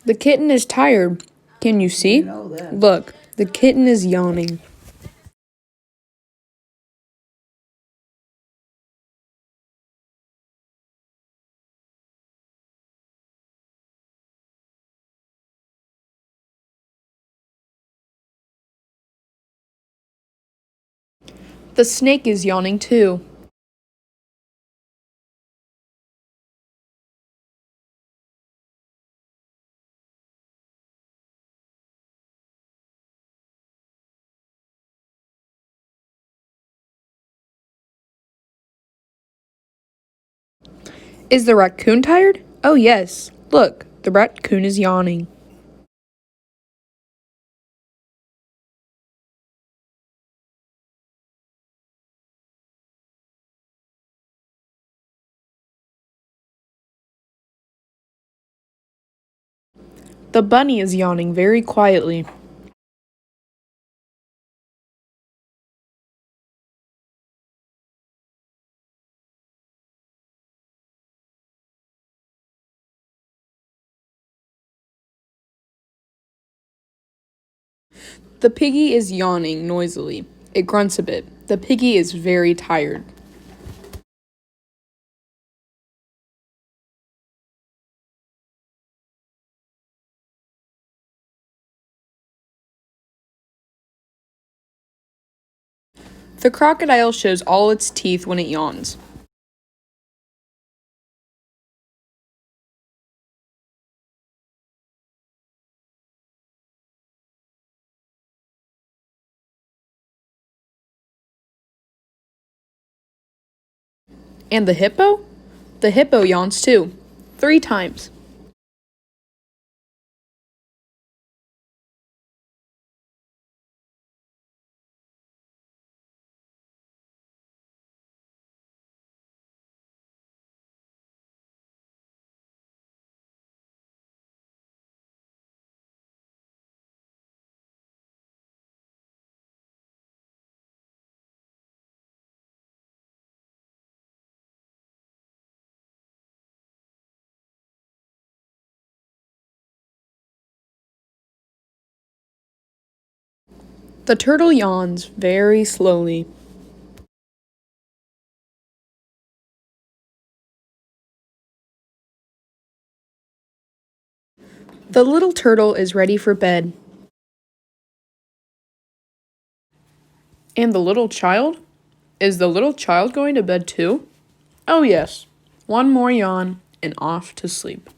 The kitten is tired. Can you see? You know that. Look, the kitten is yawning. The snake is yawning too. Is the raccoon tired? Oh, yes. Look, the raccoon is yawning. The bunny is yawning very quietly. The piggy is yawning noisily. It grunts a bit. The piggy is very tired. The crocodile shows all its teeth when it yawns. And the hippo? The hippo yawns too. 3 times. The turtle yawns very slowly. The little turtle is ready for bed. And the little child? Is the little child going to bed too? Oh, yes. One more yawn and off to sleep.